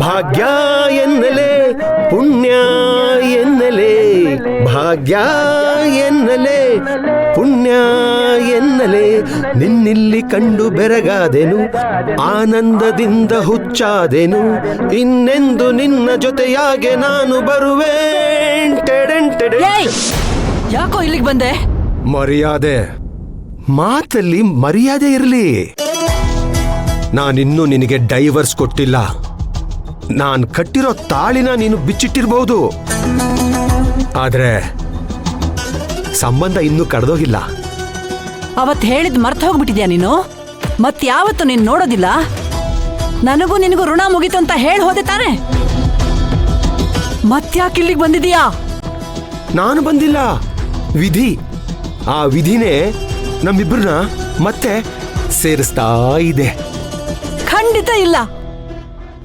ಭಾಗ್ಯ ಎನ್ನಲೆ ಪುಣ್ಯ ಎನ್ನಲೆ, ಭಾಗ್ಯ ಎನ್ನಲೆ ಪುಣ್ಯ ಎನ್ನಲೆ, ನಿನ್ನಿಲ್ಲಿ ಕಂಡು ಬೆರಗಾದೆನು, ಆನಂದದಿಂದ ಹುಚ್ಚಾದೆನು, ಇನ್ನೆಂದು ನಿನ್ನ ಜೊತೆಯಾಗೆ ನಾನು ಬರುವೆ. ಯಾಕೋ ಇಲ್ಲಿಗೆ ಬಂದೆ? ಮರ್ಯಾದೆ, ಮಾತಲ್ಲಿ ಮರ್ಯಾದೆ ಇರಲಿ. ನಾನಿನ್ನೂ ನಿನಗೆ ಡೈವರ್ಸ್ ಕೊಟ್ಟಿಲ್ಲ. ನಾನು ಕಟ್ಟಿರೋ ತಾಳಿನ ನೀನು ಬಿಚ್ಚಿಟ್ಟಿರ್ಬಹುದು, ಆದ್ರೆ ಸಂಬಂಧ ಇನ್ನೂ ಕಡ್ದೋಗಿಲ್ಲ. ಅವತ್ತು ಹೇಳಿದ್ ಮರ್ತ ಹೋಗ್ಬಿಟ್ಟಿದ್ಯಾ ನೀನು? ಮತ್ಯಾವತ್ತು ನೀನ್ ನೋಡೋದಿಲ್ಲ? ನನಗೂ ನಿನಗೂ ಋಣ ಮುಗೀತು ಅಂತ ಹೇಳಿ ಹೋದೆ ತಾನೆ? ಮತ್ಯಾಕೆ ಇಲ್ಲಿಗೆ ಬಂದಿದೀಯಾ? ನಾನು ಬಂದಿಲ್ಲ, ವಿಧಿ. ಆ ವಿಧಿನೇ ನಮ್ಮಿಬ್ಬರನ್ನ ಮತ್ತೆ ಸೇರಿಸ್ತಾ ಇದೆ. ಖಂಡಿತ ಇಲ್ಲ.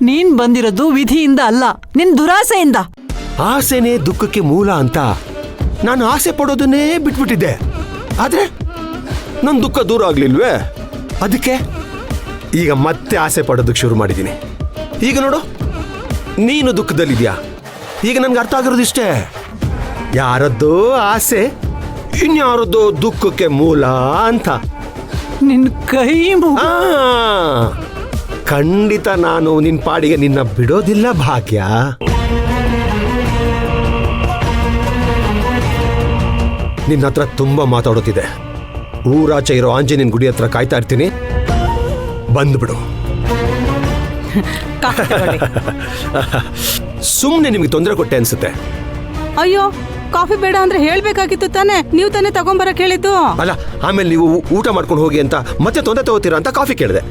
ನೀನ್ ಬಂದಿರೋದು ವಿಧಿಯಿಂದ ಅಲ್ಲ, ನಿನ್ ದುರಾಸೆಯಿಂದ. ಆಸೆನೇ ದುಃಖಕ್ಕೆ ಮೂಲ ಅಂತ ನಾನು ಆಸೆ ಪಡೋದನ್ನೇ ಬಿಟ್ಬಿಟ್ಟಿದ್ದೆ. ಆದ್ರೆ ನನ್ನ ದುಃಖ ದೂರ ಆಗ್ಲಿಲ್ವೇ? ಅದಕ್ಕೆ ಈಗ ಮತ್ತೆ ಆಸೆ ಪಡೋದಕ್ಕೆ ಶುರು ಮಾಡಿದ್ದೀನಿ. ಈಗ ನೋಡು, ನೀನು ದುಃಖದಲ್ಲಿದ್ಯಾ. ಈಗ ನನ್ಗೆ ಅರ್ಥ ಆಗಿರೋದಿಷ್ಟೇ, ಯಾರದ್ದೋ ಆಸೆ ಇನ್ಯಾರದ್ದೋ ದುಃಖಕ್ಕೆ ಮೂಲ ಅಂತ. ನಿನ್ ಕೈ ಖಂಡಿತ ನಾನು ನಿನ್ ಪಾಡಿಗೆ ನಿನ್ನ ಬಿಡೋದಿಲ್ಲ ಭಾಗ್ಯ. ನಿನ್ನ ಹತ್ರ ತುಂಬಾ ಮಾತಾಡೋತಿದೆ. ಊರಾಚೆ ಇರೋ ಆಂಜನೇಯನ ಗುಡಿ ಹತ್ರ ಕಾಯ್ತಾ ಇರ್ತೀನಿ, ಬಂದ್ಬಿಡು. ಸುಮ್ಮನೆ ನಿಮ್ಗೆ ತೊಂದರೆ ಕೊಟ್ಟೆ ಅನ್ಸುತ್ತೆ. ಅಯ್ಯೋ, ಕಾಫಿ ಬೇಡ ಅಂದ್ರೆ ಹೇಳ್ಬೇಕಾಗಿತ್ತು ತಾನೆ, ನೀವು ತಾನೇ ತಗೊಂಬರಕ್ ಹೇಳಿದ್ದು. ಅಲ್ಲ, ಆಮೇಲೆ ನೀವು ಊಟ ಮಾಡ್ಕೊಂಡು ಹೋಗಿ ಅಂತ ಮತ್ತೆ ತೊಂದರೆ ತಗೋತೀರಾ ಅಂತ ಕಾಫಿ ಕೇಳಿದೆ.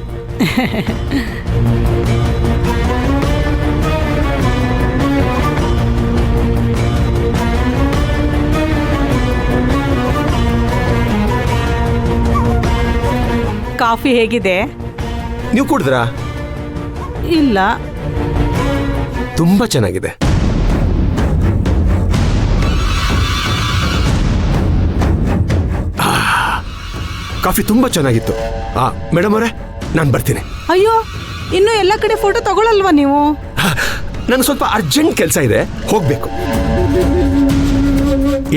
ಕಾಫಿ ಹೇಗಿದೆ? ನೀವು ಕುಡಿದ್ರಾ? ಇಲ್ಲ. ತುಂಬಾ ಚೆನ್ನಾಗಿದೆ. ಕಾಫಿ ತುಂಬಾ ಚೆನ್ನಾಗಿತ್ತು. ಮೇಡಮ್ ಅವರೇ, ನಾನು ಬರ್ತೀನಿ. ಅಯ್ಯೋ, ಇನ್ನು ಎಲ್ಲ ಕಡೆ ಫೋಟೋ ತಗೊಳಲ್ವಾ ನೀವು? ನನಗೆ ಸ್ವಲ್ಪ ಅರ್ಜೆಂಟ್ ಕೆಲಸ ಇದೆ, ಹೋಗ್ಬೇಕು.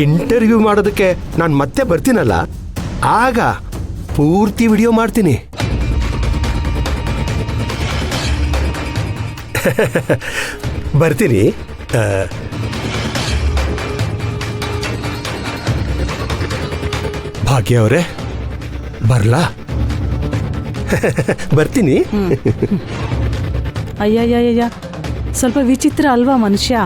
ಇಂಟರ್ವ್ಯೂ ಮಾಡೋದಕ್ಕೆ ನಾನು ಮತ್ತೆ ಬರ್ತೀನಲ್ಲ, ಆಗ ಪೂರ್ತಿ ವಿಡಿಯೋ ಮಾಡ್ತೀನಿ. ಬರ್ತೀನಿ. ಭಾಗ್ಯ ಅವರೇ, ಬರ್ಲಾ? ಬರ್ತೀನಿ. ಅಯ್ಯಯ್ಯಯ್ಯ, ಸ್ವಲ್ಪ ವಿಚಿತ್ರ ಅಲ್ವಾ ಮನುಷ್ಯ?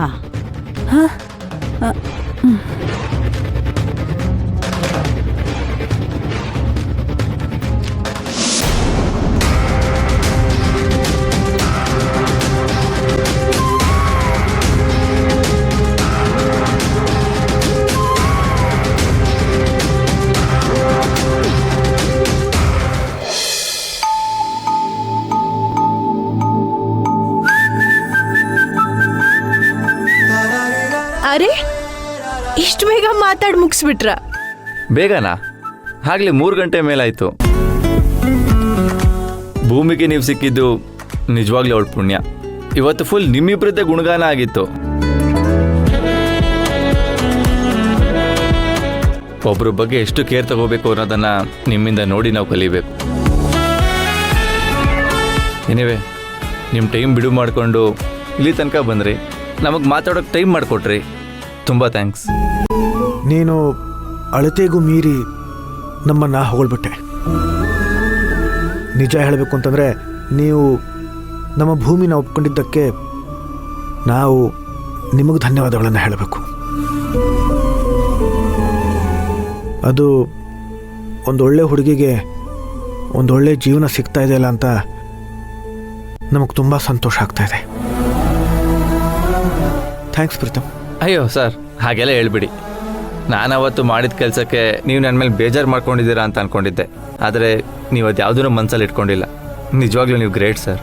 ಅರೆ, ಇಷ್ಟು ಬೇಗ ಮಾತಾಡಿ ಮುಗಿಸ್ಬಿಟ್ರ? ಬೇಗನಾ? ಆಗ್ಲೇ 3 ಗಂಟೆ ಮೇಲಾಯ್ತು. ಭೂಮಿಗೆ ನೀವು ಸಿಕ್ಕಿದ್ದು ನಿಜವಾಗ್ಲೂ ಅವಳ ಪುಣ್ಯ. ಇವತ್ತು ಫುಲ್ ನಿಮ್ಮಿಬ್ಬರದ್ದೇ ಗುಣಗಾನ ಆಗಿತ್ತು. ಒಬ್ಬರ ಬಗ್ಗೆ ಎಷ್ಟು ಕೇರ್ ತಗೋಬೇಕು ಅನ್ನೋದನ್ನ ನಿಮ್ಮಿಂದ ನೋಡಿ ನಾವು ಕಲಿಬೇಕು. ಏನಿವೆ, ನಿಮ್ಮ ಟೈಮ್ ಬಿಡು ಮಾಡಿಕೊಂಡು ಇಲ್ಲಿ ತನಕ ಬಂದ್ರಿ, ನಮಗೆ ಮಾತಾಡೋಕೆ ಟೈಮ್ ಮಾಡಿಕೊಟ್ರಿ. ತುಂಬ ಥ್ಯಾಂಕ್ಸ್. ನೀನು ಅಳತೆಗೂ ಮೀರಿ ನಮ್ಮನ್ನು ಹೊಗಳ್ಬಿಟ್ಟೆ. ನಿಜ ಹೇಳಬೇಕು ಅಂತಂದರೆ, ನೀವು ನಮ್ಮ ಭೂಮಿನ ಒಪ್ಕೊಂಡಿದ್ದಕ್ಕೆ ನಾವು ನಿಮಗೆ ಧನ್ಯವಾದಗಳನ್ನು ಹೇಳಬೇಕು. ಅದು ಒಂದೊಳ್ಳೆ ಹುಡುಗಿಗೆ ಒಂದೊಳ್ಳೆ ಜೀವನ ಸಿಗ್ತಾ ಇದೆಯಲ್ಲ ಅಂತ ನಮಗೆ ತುಂಬ ಸಂತೋಷ ಆಗ್ತಾ ಇದೆ. ಥ್ಯಾಂಕ್ಸ್ ಪ್ರೀತಮ್. ಅಯ್ಯೋ ಸರ್, ಹಾಗೆಲ್ಲ ಹೇಳ್ಬಿಡಿ. ನಾನು ಅವತ್ತು ಮಾಡಿದ ಕೆಲಸಕ್ಕೆ ನೀವು ನನ್ನ ಮೇಲೆ ಬೇಜಾರು ಮಾಡ್ಕೊಂಡಿದ್ದೀರಾ ಅಂತ ಅಂದ್ಕೊಂಡಿದ್ದೆ. ಆದರೆ ನೀವು ಅದು ಯಾವುದೂ ಮನಸ್ಸಲ್ಲಿ ಇಟ್ಕೊಂಡಿಲ್ಲ. ನಿಜವಾಗ್ಲೂ ನೀವು ಗ್ರೇಟ್ ಸರ್.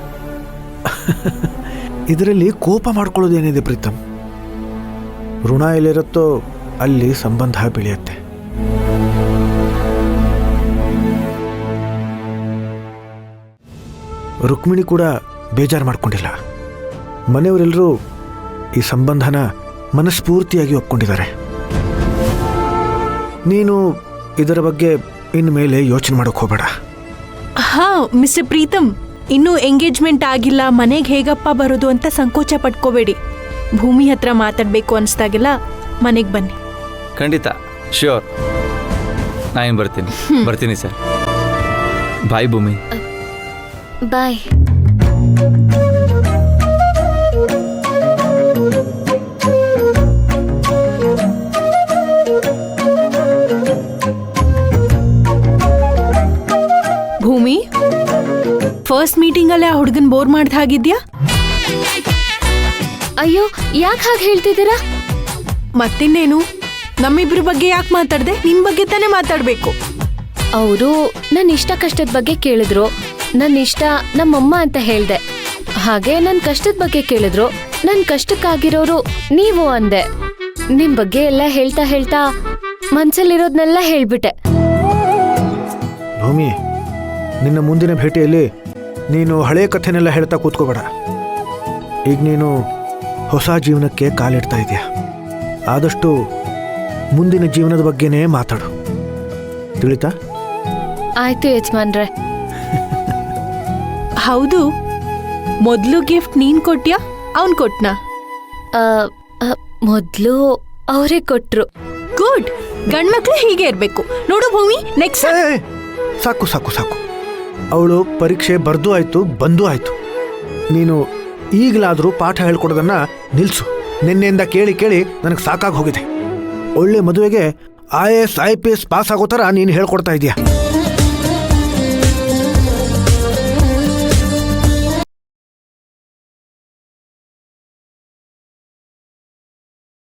ಇದರಲ್ಲಿ ಕೋಪ ಮಾಡ್ಕೊಳ್ಳೋದೇನಿದೆ ಪ್ರೀತಮ್? ಋಣ ಎಲ್ಲಿರುತ್ತೋ ಅಲ್ಲಿ ಸಂಬಂಧ ಬೆಳೆಯುತ್ತೆ. ರುಕ್ಮಿಣಿ ಕೂಡ ಬೇಜಾರು ಮಾಡ್ಕೊಂಡಿಲ್ಲ. ಮನೆಯವರೆಲ್ಲರೂ ಈ ಸಂಬಂಧನ ಮನಸ್ಫೂರ್ತಿಯಾಗಿ ಒಪ್ಕೊಂಡಿದ್ದಾರೆ. ನೀನು ಇದರ ಬಗ್ಗೆ ಇನ್ಮೇಲೆ ಯೋಚನೆ ಮಾಡೋಕೆ ಹೋಗಬೇಡ. ಹಾ ಮಿಸ್ಟರ್ ಪ್ರೀತಮ್, ಇನ್ನೂ ಎಂಗೇಜ್ಮೆಂಟ್ ಆಗಿಲ್ಲ, ಮನೆಗೆ ಹೇಗಪ್ಪ ಬರೋದು ಅಂತ ಸಂಕೋಚ ಪಟ್ಕೋಬೇಡಿ. ಭೂಮಿ ಹತ್ರ ಮಾತಾಡಬೇಕು ಅನಿಸ್ದಾಗೆಲ್ಲ ಮನೆಗೆ ಬನ್ನಿ. ಖಂಡಿತ, ಶ್ಯೂರ್. ನಾನು ಬರ್ತೀನಿ ಸರ್. ಬಾಯ್ ಭೂಮಿ. ಬಾಯ್. ಭೂಮಿ, ಫಸ್ಟ್ ಮೀಟಿಂಗ್ ಅಲ್ಲೇ ಆ ಹುಡುಗನ್ ಬೋರ್ ಮಾಡ್ದ ಹಾಗಿದ್ಯಾ? ಅಯ್ಯೋ, ಯಾಕೆ ಹಾಗೆ ಹೇಳ್ತಿದ್ದೀರಾ? ಮತ್ತಿನ್ನೇನು, ನಮ್ಮಿಬ್ರ ಬಗ್ಗೆ ಯಾಕೆ ಮಾತಾಡ್ದೆ? ನಿನ್ ಬಗ್ಗೆ ತಾನೇ ಮಾತಾಡ್ಬೇಕು. ಅವರು ನನ್ನ ಇಷ್ಟ ಕಷ್ಟದ ಬಗ್ಗೆ ಕೇಳಿದ್ರು. ನನ್ನ ಇಷ್ಟ ನಮ್ಮಮ್ಮ ಅಂತ ಹೇಳ್ದೆ. ಹಾಗೆ ನನ್ನ ಕಷ್ಟದ ಬಗ್ಗೆ ಕೇಳಿದ್ರು. ನನ್ನ ಕಷ್ಟಕ್ಕಾಗಿರೋರು ನೀವು ಅಂದೆ. ನಿಮ್ ಬಗ್ಗೆ ಎಲ್ಲ ಹೇಳ್ತಾ ಹೇಳ್ತಾ ಮನ್ಸಲ್ಲಿರೋದ್ನೆಲ್ಲ ಹೇಳ್ಬಿಟ್ಟೆ. ಭೂಮಿ, ನಿನ್ನ ಮುಂದಿನ ಭೇಟಿಯಲ್ಲಿ ನೀನು ಹಳೆಯ ಕಥೆನೆಲ್ಲ ಹೇಳ್ತಾ ಕೂತ್ಕೋಬೇಡ. ಈಗ ನೀನು ಹೊಸ ಜೀವನಕ್ಕೆ ಕಾಲಿಡ್ತಾ ಇದೆಯಾ. ಆದಷ್ಟು ಮುಂದಿನ ಜೀವನದ ಬಗ್ಗೆನೇ ಮಾತಾಡು, ತಿಳಿತಾ? ಆಯ್ತು ಯಜಮಾನ್ರೆ. ಹೌದು, ಮೊದ್ಲು ಗಿಫ್ಟ್ ನೀನ್ ಕೊಟ್ಯಾ ಅವನ್ ಕೊಟ್ನಾ? ಮೊದ್ಲು ಅವರೇ ಕೊಟ್ರು. ಗುಡ್, ಗಂಡ್ಮಕ್ಳು ಹೀಗೆ ಇರ್ಬೇಕು. ನೋಡು ಭೂಮಿ, ನೆಕ್ಸ್ಟ್ ಸಾಕು ಸಾಕು ಸಾಕು. ಅವಳು ಪರೀಕ್ಷೆ ಬರ್ದೂ ಆಯ್ತು, ಬಂದೂ ಆಯ್ತು. ನೀನು ಈಗಲಾದರೂ ಪಾಠ ಹೇಳ್ಕೊಡೋದನ್ನ ನಿಲ್ಸು. ನಿನ್ನೆಯಿಂದ ಕೇಳಿ ಕೇಳಿ ನನಗೆ ಸಾಕಾಗಿ ಹೋಗಿದೆ. ಒಳ್ಳೆ ಮದುವೆಗೆ IAS IPS ಪಾಸ್ ಆಗೋ ಥರ ನೀನು ಹೇಳ್ಕೊಡ್ತಾ ಇದೀಯ.